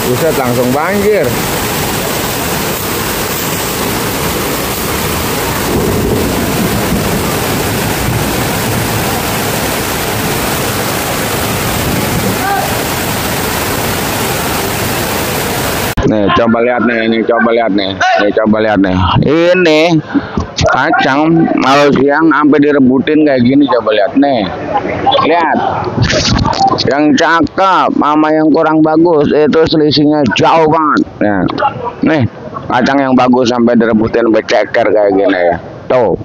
Buset, langsung banjir. Nih, coba lihat nih, ini coba lihat nih. Ini kacang malam siang sampai direbutin kayak gini, coba lihat nih. Lihat. Yang cakep sama yang kurang bagus itu selisihnya jauh banget. Nah, nih kacang yang bagus sampai direbutin beceker kayak gini ya. Tuh.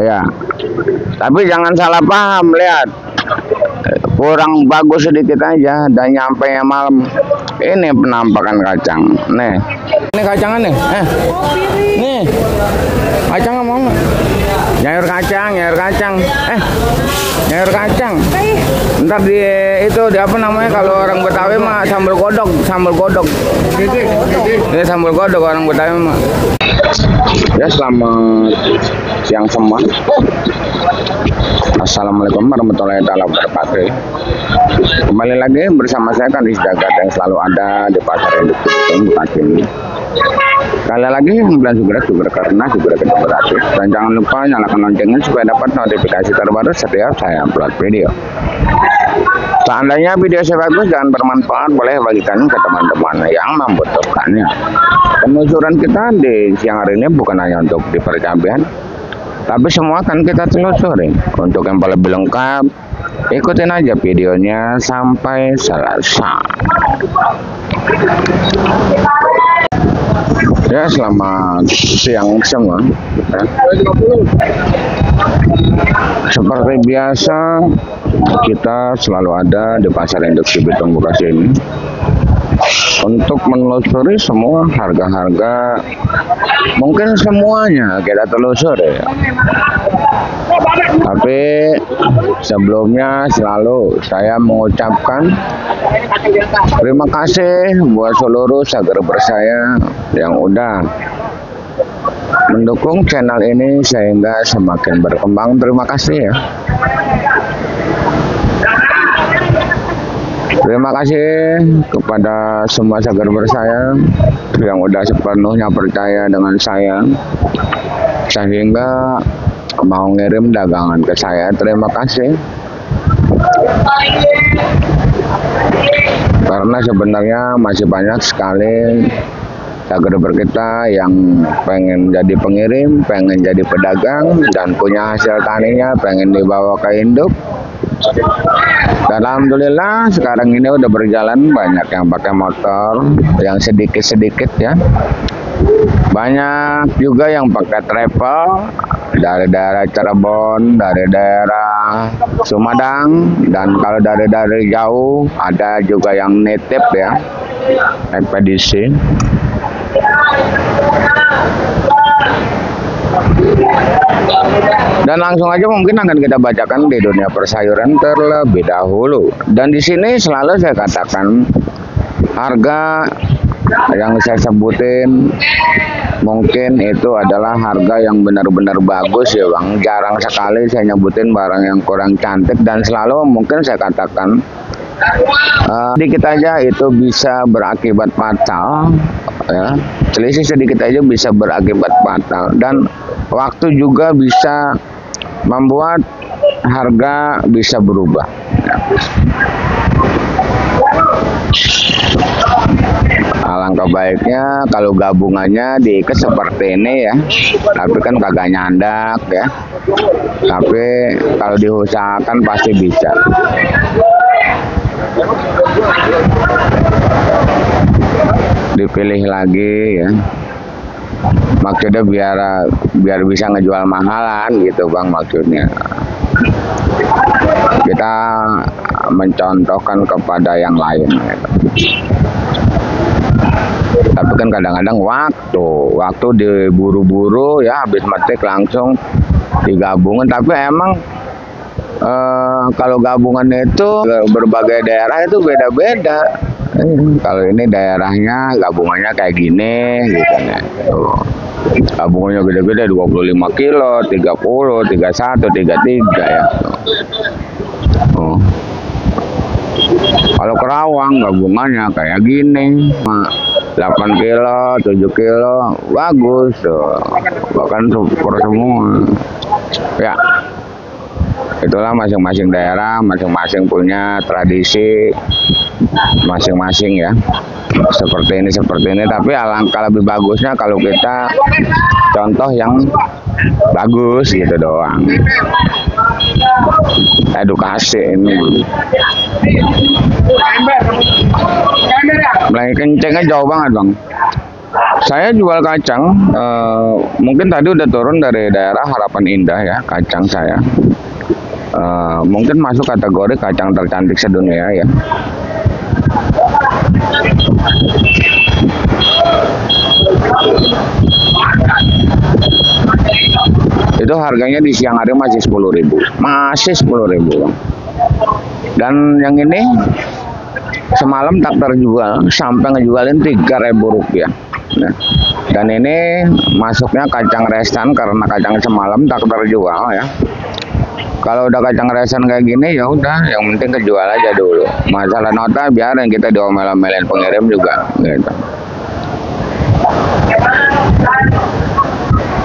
Ya. Tapi jangan salah paham, lihat. Kurang bagus sedikit aja dan nyampe malam. Ini penampakan kacang. Nih. Ini kacangan nih. Nih. Kacang mau nggak? Nyayur kacang. Nyayur kacang. Ntar di itu di apa namanya kalau orang Betawi mah sambal godog. Ini sambal godog orang Betawi mah. Ya, selamat siang semua. Assalamualaikum warahmatullahi wabarakatuh. Kembali lagi bersama saya kan di Jagat yang selalu ada di pasar induk Bekasi ini. Kali lagi bulan Sugra karena Sugra kita berarti. Dan jangan lupa nyalakan loncengnya supaya dapat notifikasi terbaru setiap saya upload video. Seandainya video saya bagus dan bermanfaat, boleh bagikan ke teman-teman yang membutuhkannya. Penelusuran kita di siang hari ini bukan hanya untuk di Percabean, tapi semua akan kita telusuri. Untuk yang lebih lengkap, ikutin aja videonya sampai selesai. Ya, selamat siang semua. Seperti biasa, kita selalu ada di pasar induk Cibitung Bekasi ini untuk menelusuri semua harga-harga, mungkin semuanya kita telusuri. Tapi sebelumnya selalu saya mengucapkan terima kasih buat seluruh subscriber saya yang udah mendukung channel ini sehingga semakin berkembang. Terima kasih ya. Terima kasih kepada semua subscriber saya yang udah sepenuhnya percaya dengan saya sehingga mau ngirim dagangan ke saya. Terima kasih. Karena sebenarnya masih banyak sekali subscriber kita yang pengen jadi pengirim, pengen jadi pedagang, dan punya hasil taninya pengen dibawa ke induk. Dan alhamdulillah sekarang ini udah berjalan, banyak yang pakai motor, yang sedikit-sedikit ya. Banyak juga yang pakai travel dari daerah Cirebon, dari daerah Sumedang, dan kalau dari jauh ada juga yang nitip ya, ekspedisi. Dan langsung aja mungkin akan kita bacakan di dunia persayuran terlebih dahulu. Dan di sini selalu saya katakan harga yang saya sebutin mungkin itu adalah harga yang benar-benar bagus ya Bang. Jarang sekali saya nyebutin barang yang kurang cantik, dan selalu mungkin saya katakan sedikit aja itu bisa berakibat fatal ya. Selisih sedikit aja bisa berakibat fatal, dan waktu juga bisa membuat harga bisa berubah ya. Alangkah baiknya kalau gabungannya diikat seperti ini ya, tapi kan kagak nyandak ya, tapi kalau diusahakan pasti bisa. Dipilih lagi ya, maksudnya biar bisa ngejual mahalan gitu Bang, maksudnya kita mencontohkan kepada yang lain gitu. Tapi kan kadang-kadang waktu diburu-buru ya, habis metik langsung digabungin. Tapi emang kalau gabungan itu berbagai daerah itu beda-beda. Kalau ini daerahnya gabungannya kayak gini gitu ya. Gabungannya gede-gede 25 kilo, 30, 31, 33 ya. Kalau Kerawang gabungannya kayak gini, 8 kilo, 7 kilo, bagus tuh. Bahkan super semua. Ya, itulah masing-masing daerah, masing-masing punya tradisi masing-masing ya. Seperti ini, tapi alangkah lebih bagusnya kalau kita contoh yang bagus gitu doang. Edukasi ini. Mulai kencengnya jauh banget bang. Saya jual kacang, mungkin tadi udah turun dari daerah Harapan Indah ya, kacang saya. Mungkin masuk kategori kacang tercantik sedunia ya. Itu harganya di siang hari masih 10.000, masih 10.000 bang. Dan yang ini semalam tak terjual sampai ngejualin 3.000 rupiah. Nah, dan ini masuknya kacang restan karena kacang semalam tak terjual ya. Kalau udah kacang resan kayak gini ya udah, yang penting kejual aja dulu. Masalah nota biarin, kita diomel-omelin pengirim juga gitu.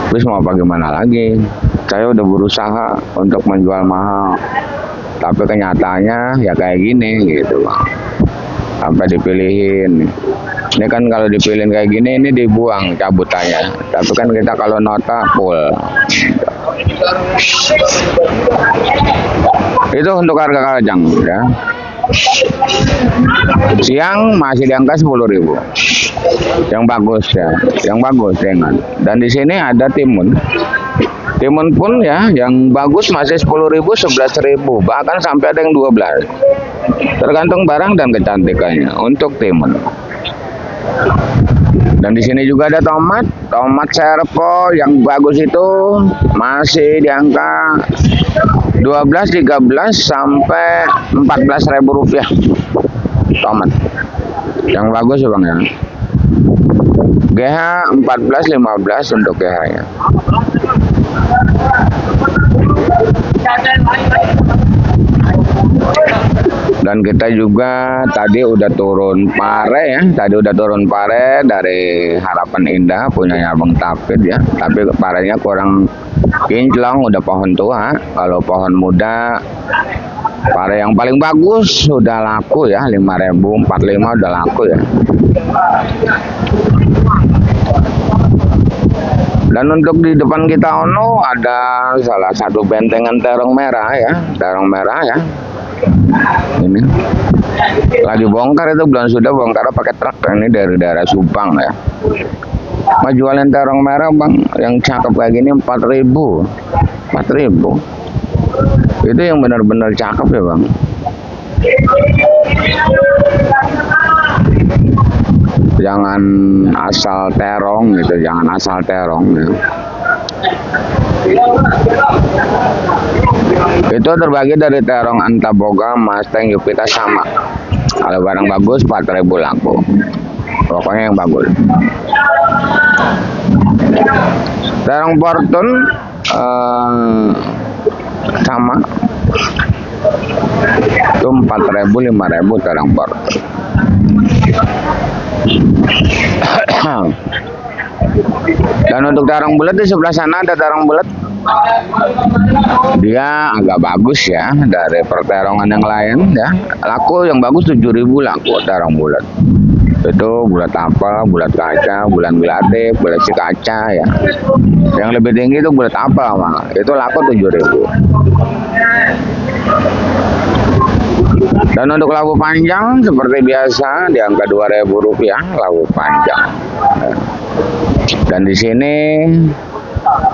Terus mau bagaimana lagi? Saya udah berusaha untuk menjual mahal, tapi kenyataannya ya kayak gini gitu bang. Sampai dipilihin. Ini kan kalau dipilihin kayak gini, ini dibuang cabutannya. Tapi kan kita kalau nota full. Itu untuk harga kacang ya. Siang masih di angka 10.000. Yang bagus ya, yang bagus dengan. Dan di sini ada timun. Timun pun ya, yang bagus masih 10.000, 11.000, bahkan sampai ada yang 12. Tergantung barang dan kecantikannya untuk timun. Dan di sini juga ada tomat serpo yang bagus itu masih di angka 12, 13 sampai 14.000 rupiah. Tomat yang bagus ya bang ya. GH 14, 15 untuk GH nya. Dan kita juga tadi udah turun pare ya, dari Harapan Indah punyanya Bang Tapit ya. Tapi parenya kurang kinclong, udah pohon tua. Kalau pohon muda, pare yang paling bagus sudah laku ya, 5.000, 45 udah laku ya. Dan untuk di depan kita ada salah satu bentengan terong merah ya, ini lagi bongkar, itu bulan sudah bongkar pakai truk. Ini dari daerah Subang ya. Mau jualin terong merah bang, yang cakep kayak gini 4.000. Itu yang benar-benar cakep ya bang. Jangan asal terong gitu, jangan asal terong ya. Itu terbagi dari terong Antaboga, Mustang, Jupiter sama. Kalau barang bagus 4.000 laku. Pokoknya yang bagus. Terong Fortune sama. Itu 4.000, 5.000 terong Fortune. Dan untuk terong bulat di sebelah sana ada terong bulat. Dia agak bagus ya dari perterongan yang lain ya. Laku yang bagus 7.000 laku terong bulat. Itu bulat apel, bulat kaca, bulat gelatik, bulat si kaca ya. Yang lebih tinggi itu bulat apel mah. Itu laku 7.000. Dan untuk labu panjang seperti biasa di angka 2.000 rupiah labu panjang. Dan di sini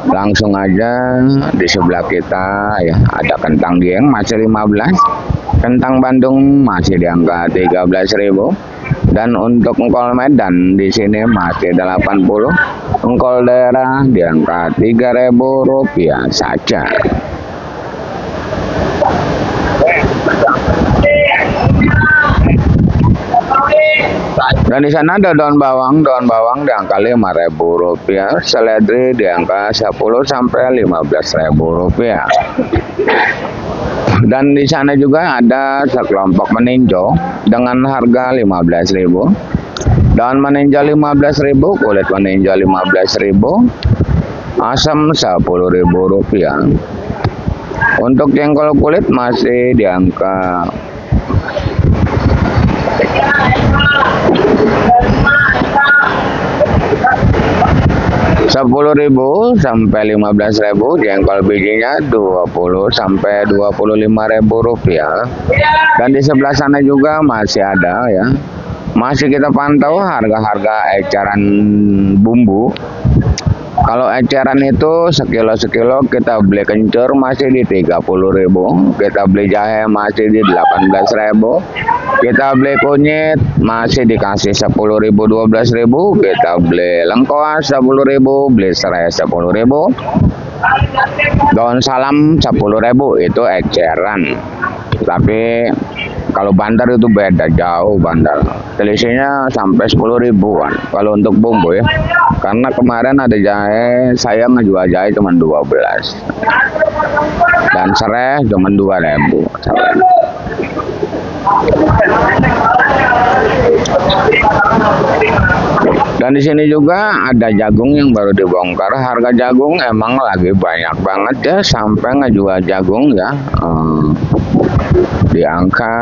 langsung aja di sebelah kita ya ada kentang Dieng masih 15, kentang Bandung masih di angka 13.000. Dan untuk engkol Medan di sini masih 80, engkol daerah di angka 3.000 rupiah saja. Bye. Dan di sana ada daun bawang di angka Rp5.000, seledri di angka 10 sampai Rp15.000. Dan di sana juga ada sekelompok meninjau dengan harga Rp15.000. Daun meninjau Rp15.000, kulit meninjau Rp15.000, asam Rp10.000. Untuk jengkol kulit masih di angka Rp10.000 sampai Rp15.000, jengkol bijinya Rp20 sampai Rp25.000. Dan di sebelah sana juga masih ada ya. Masih kita pantau harga-harga eceran bumbu. Kalau eceran itu sekilo kita beli kencur masih di Rp30.000, kita beli jahe masih di Rp18.000, kita beli kunyit masih dikasih Rp10.000 Rp12.000, kita beli lengkoas Rp10.000, beli serai Rp10.000, daun salam Rp10.000 itu eceran. Tapi kalau bandar itu beda jauh bandar. Selisihnya sampai 10.000-an kalau untuk bumbu ya. Karena kemarin ada jahe, saya ngejual jahe cuma 12. Dan serai cuma 2.000. Dan di sini juga ada jagung yang baru dibongkar. Harga jagung emang lagi banyak banget ya, sampai ngejual jagung ya. Di angka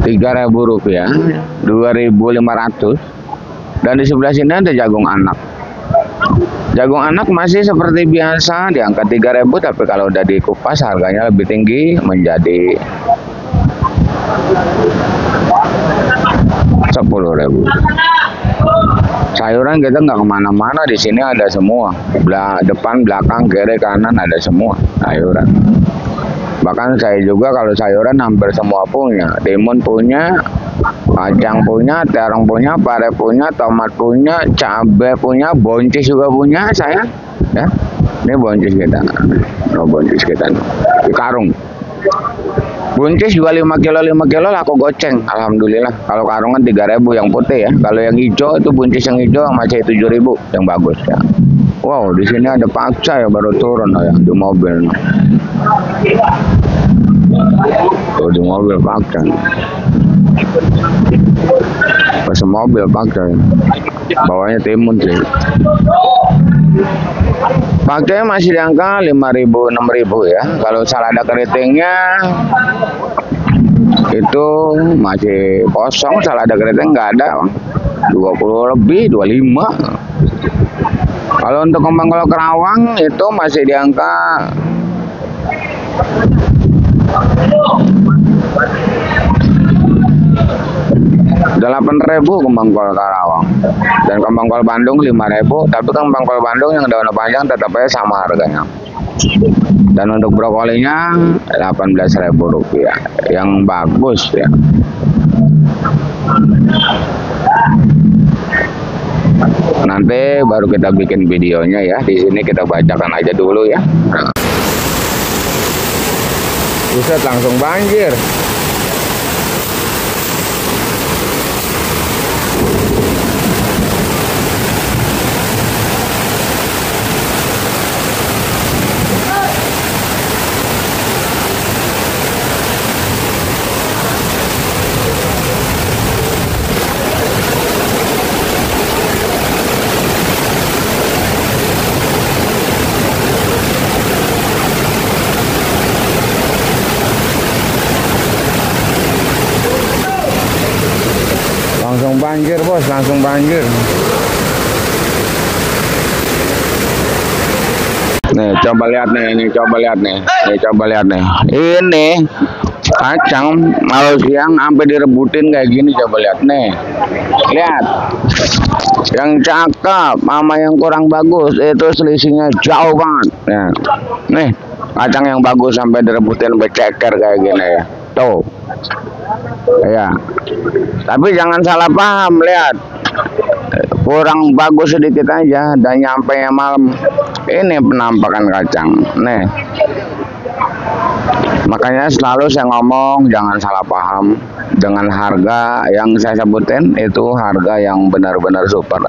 Rp3.000, 2.500. Dan di sebelah sini ada jagung anak. Jagung anak masih seperti biasa di angka Rp3.000, tapi kalau udah dikupas harganya lebih tinggi menjadi Rp10.000. Sayuran kita nggak kemana-mana, di sini ada semua, depan, belakang, kiri, kanan ada semua sayuran. Bahkan saya juga kalau sayuran hampir semua punya, timun punya, kacang punya, terong punya, pare punya, tomat punya, cabai punya, buncis juga punya saya. Ya, ini buncis kita, buncis kita di karung. Buncis juga 5 kilo laku goceng, alhamdulillah. Kalau karungan 3.000 yang putih ya. Kalau yang hijau itu buncis yang hijau masih 7.000 yang bagus ya. Wow, di sini ada paksa ya baru turun ya di mobil. Tuh di mobil paksa. Pas mobil paksa. Bawahnya timun sih. Pakainya masih di angka 5.000, 6.000 ya. Kalau salada keritingnya itu masih kosong, salada keriting nggak ada, 20 lebih, 25. Kalau untuk kembang kol kerawang itu masih di angka 8.000 kembang kol Karawang. Dan kembang kol Bandung 5.000, tapi kembang kol Bandung yang daun panjang tetap aja sama harganya. Dan untuk brokolinya Rp18.000 yang bagus ya. Nanti baru kita bikin videonya ya. Di sini kita bacakan aja dulu ya. Buset, langsung banjir. Langsung banjir bos, langsung banjir. Nih coba lihat nih, coba lihat nih. Ini kacang malam siang sampai direbutin kayak gini, coba lihat nih. Lihat. Yang cakep sama yang kurang bagus itu selisihnya jauh banget. Ya. Nih, kacang yang bagus sampai direbutin beceker kayak gini ya. Tuh. Ya. Tapi jangan salah paham, lihat. Kurang bagus sedikit aja dan nyampe malam. Ini penampakan kacang. Nih. Makanya selalu saya ngomong jangan salah paham dengan harga yang saya sebutin itu harga yang benar-benar super.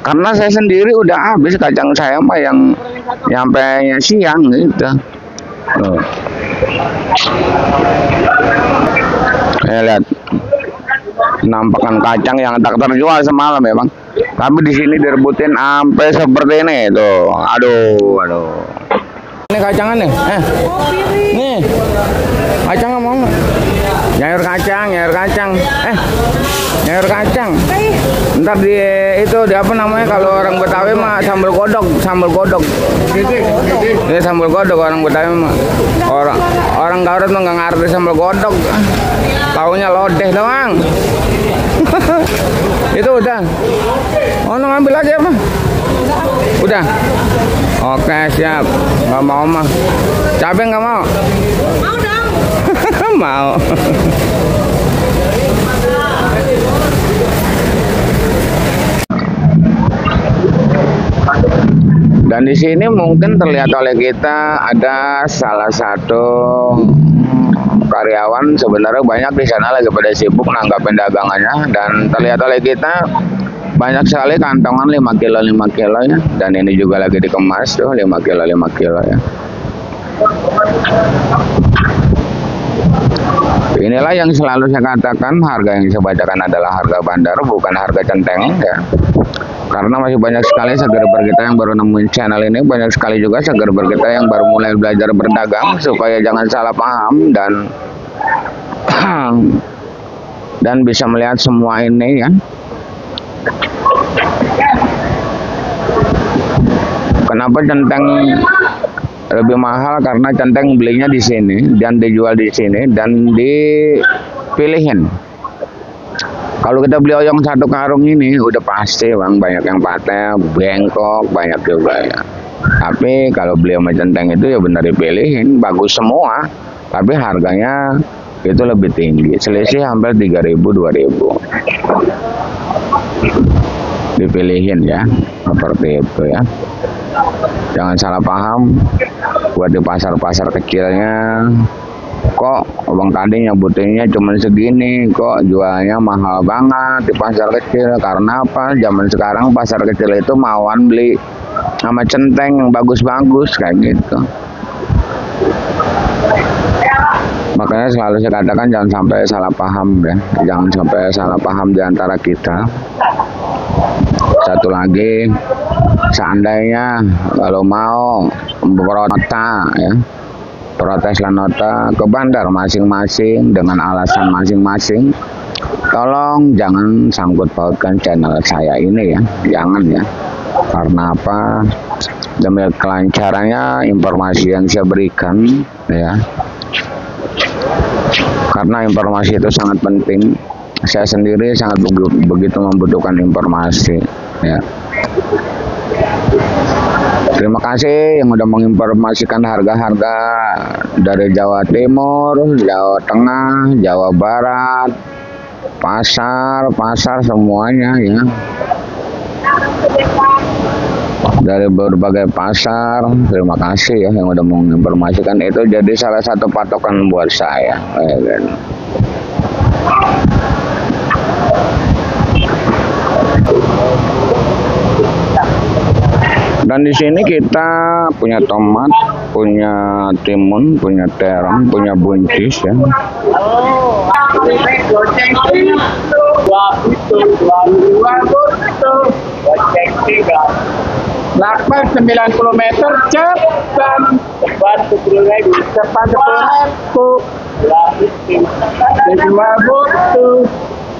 Karena saya sendiri udah habis kacang saya mah yang nyampe siang gitu. Lihat nampakan kacang yang tak terjual semalam ya bang. Tapi di sini direbutin sampai seperti ini tuh. Aduh. Ini kacangan nih. Nih. Kacang mau nggak? Nyayur kacang. Nyayur kacang. Ntar di itu di apa namanya kalau orang Betawi mah sambal godog. Ini sambal godog orang Betawi mah. Orang Garut mah nggak ngerti sambal godog. Taunya lodeh doang. Itu udah. Oh, ngambil aja mah. Udah. Oke, siap. Nggak mau mah. Cabai nggak mau? Mau dong. Mau. Dan di sini mungkin terlihat oleh kita ada salah satu karyawan, sebenarnya banyak di sana lagi pada sibuk nanggapin dagangannya, dan terlihat oleh kita banyak sekali kantongan 5 kilo ya, dan ini juga lagi dikemas tuh 5 kilo ya. Inilah yang selalu saya katakan, harga yang saya bacakan adalah harga bandar, bukan harga centeng ya. Karena masih banyak sekali segerber kita yang baru nemuin channel ini, banyak sekali juga segerber kita yang baru mulai belajar berdagang, supaya jangan salah paham dan bisa melihat semua ini ya. Kenapa centeng lebih mahal? Karena centeng belinya di sini dan dijual di sini dan dipilihin. Kalau kita beli oyong 1 karung ini udah pasti bang banyak yang patah, bengkok, banyak juga ya. Tapi kalau beli sama centeng itu ya benar dipilihin, bagus semua, tapi harganya itu lebih tinggi, selisih hampir 3.000 2.000. Dipilihin ya, seperti itu ya. Jangan salah paham, buat di pasar-pasar kecilnya kok abang tadi nyebutinnya cuma segini, kok jualnya mahal banget di pasar kecil. Karena apa? Zaman sekarang pasar kecil itu mauan beli sama centeng yang bagus-bagus kayak gitu. Makanya selalu saya katakan jangan sampai salah paham ya, jangan sampai salah paham di antara kita. Satu lagi, seandainya kalau mau proteslah nota ke bandar masing-masing dengan alasan masing-masing, tolong jangan sangkut pautkan channel saya ini ya, jangan ya. Karena apa? Demi kelancarannya informasi yang saya berikan ya, karena informasi itu sangat penting. Saya sendiri sangat begitu membutuhkan informasi ya. Terima kasih yang udah menginformasikan harga-harga dari Jawa Timur, Jawa Tengah, Jawa Barat, pasar semuanya ya. Dari berbagai pasar, terima kasih ya yang udah menginformasikan, itu jadi salah satu patokan buat saya. Dan di sini kita punya tomat, punya timun, punya terong, punya buncis ya. 90 meter cepat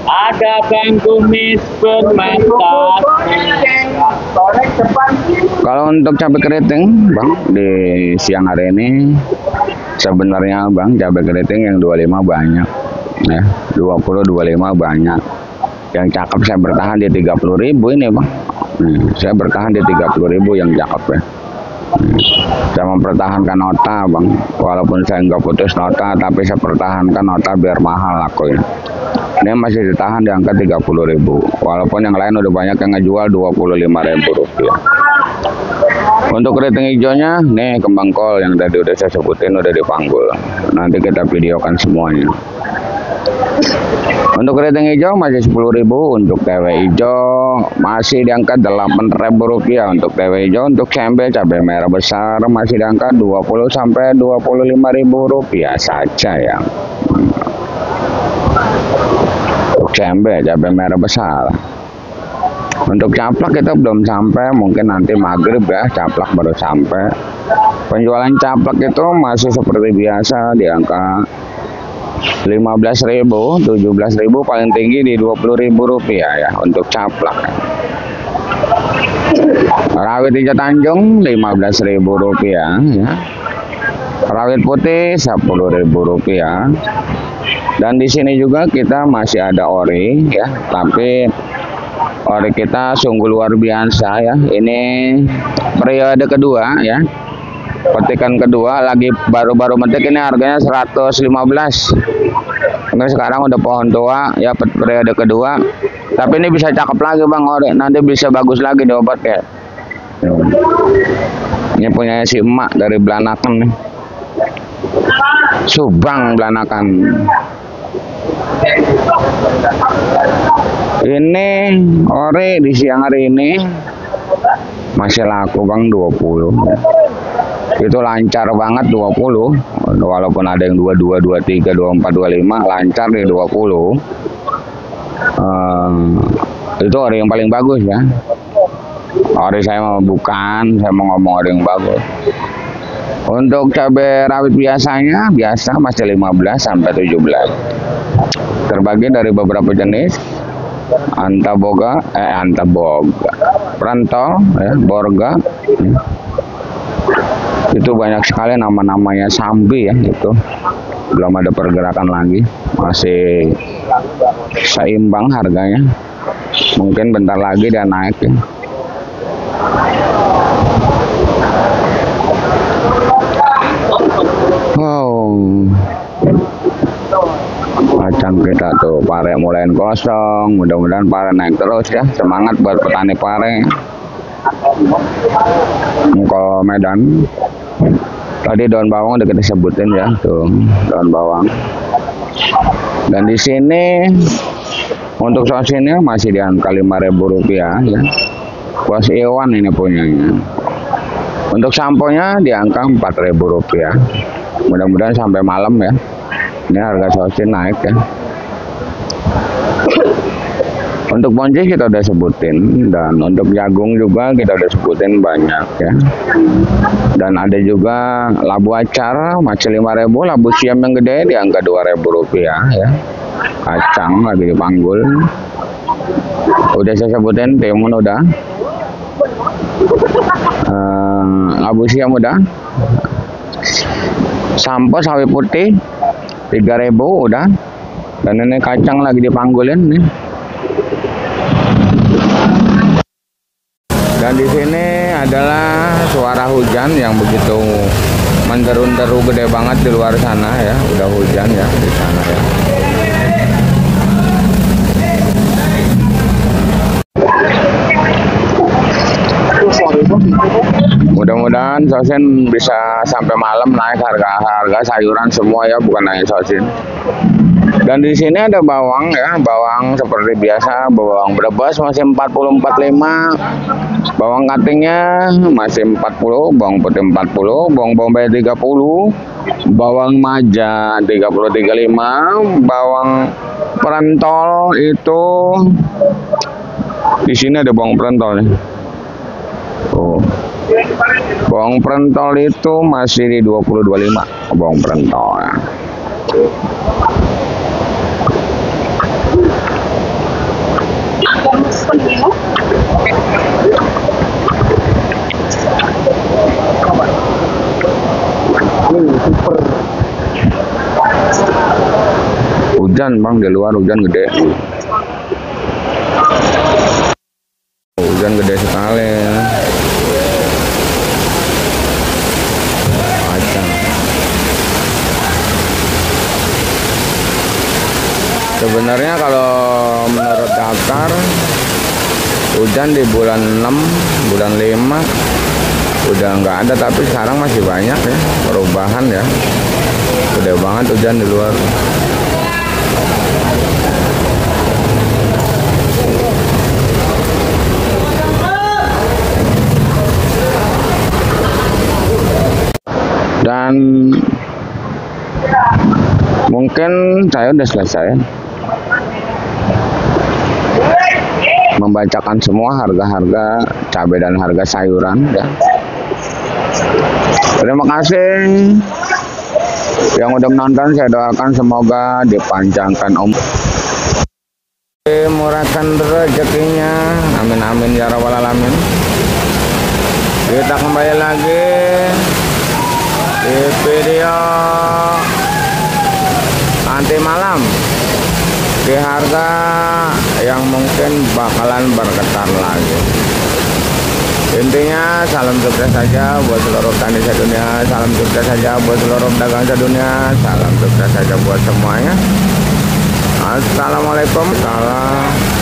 ada Bang Kumis bermata. Kalau untuk cabai keriting bang, di siang hari ini sebenarnya bang cabai keriting yang 25 banyak ya, 20-25 banyak. Yang cakep saya bertahan di 30.000 ini bang. Saya bertahan di 30.000 yang cakep ya. Saya mempertahankan nota bang, walaupun saya nggak putus nota, tapi saya pertahankan nota biar mahal lakunya. Ini masih ditahan di angka 30.000, walaupun yang lain udah banyak yang ngejual 25.000 rupiah. Untuk keriting hijaunya, nih kembang kol yang tadi udah saya sebutin udah dipanggul. Nanti kita videokan semuanya. Untuk keriting hijau masih 10.000, untuk tewe hijau masih di angka 8.000 rupiah untuk tewe hijau. Untuk cabai merah besar masih di angka 20 sampai 25.000 rupiah saja ya. Untuk cabai merah besar. Untuk caplak kita belum sampai, mungkin nanti maghrib ya caplak baru sampai. Penjualan caplak itu masih seperti biasa di angka 15.000, 17.000, paling tinggi di 20.000 rupiah ya untuk caplak. Rawit hijau Tanjung 15.000 rupiah ya. Rawit putih 10.000 rupiah. Dan di sini juga kita masih ada ori ya, tapi ori kita sungguh luar biasa ya. Ini periode kedua ya. Petikan kedua lagi baru-baru metik, ini harganya 115. Ini sekarang udah pohon tua ya, periode kedua. Tapi ini bisa cakep lagi Bang ori, nanti bisa bagus lagi diobat ya. Ini punya si emak dari Belanakan nih. Subang Belanakan. Ini ori di siang hari ini masih laku Bang 20. Itu lancar banget 20. Walaupun ada yang 22, 23, 24, 25, lancar di 20. Itu ori yang paling bagus ya. Ori saya mau bukan, saya mau ngomong ori yang bagus. Untuk cabai rawit biasanya masih 15 sampai 17. Terbagi dari beberapa jenis. Antaboga, Prantol, ya, Borga. Itu banyak sekali nama-namanya Sambi ya, itu belum ada pergerakan lagi, masih seimbang harganya. Mungkin bentar lagi dia naik ya. Wow, kacang kita tuh pare mulai kosong, mudah-mudahan pare naik terus ya. Semangat buat petani pare. Kalau Medan tadi daun bawang udah kita sebutin ya, tuh daun bawang. Dan di sini untuk sosinnya masih di angka 5.000 rupiah ya. Kuas Iwan ini punyanya. Untuk samponya di angka 4.000 rupiah. Mudah-mudahan sampai malam ya. Ini harga sosin naik ya. Untuk boncis kita udah sebutin, dan untuk jagung juga kita udah sebutin banyak ya. Dan ada juga labu acar masih 5.000, labu siam yang gede di angka 2.000 rupiah ya. Kacang lagi dipanggul. Udah saya sebutin, timun udah. Labu siam udah. Sampo sawi putih 3.000 udah. Dan ini kacang lagi dipanggulin nih. Dan di sini adalah suara hujan yang begitu menderu-deru gede banget di luar sana ya. Udah hujan ya di sana ya. Mudah-mudahan sosin bisa sampai malam naik harga sayuran semua ya, bukan hanya sosin. Dan di sini ada bawang ya, bawang seperti biasa, bawang Brebes masih 40-45, bawang katingnya masih 40, bawang putih 40, bawang bombay 30, bawang maja 30-35, bawang perentol itu di sini ada bawang perentol nih. Oh. Bawang perentol itu masih di 20-25 bawang perentol ya. Hujan Bang, di luar hujan gede. Hujan gede sekali ya. Sebenarnya kalau menurut daftar hujan di bulan 6, bulan 5 udah nggak ada, tapi sekarang masih banyak ya perubahan ya. Udah banget hujan di luar. Dan mungkin saya udah selesai membacakan semua harga-harga cabai dan harga sayuran ya. Terima kasih yang udah menonton. Saya doakan semoga dipanjangkan umur, dimurahkan rezekinya, amin amin ya rabbal alamin. Kita kembali lagi di video nanti malam di harga yang mungkin bakalan bergetar lagi. Intinya salam sukses saja buat seluruh petani sedunia, salam sukses saja buat seluruh pedagang sedunia, salam sukses saja buat semuanya. Assalamualaikum. Salam.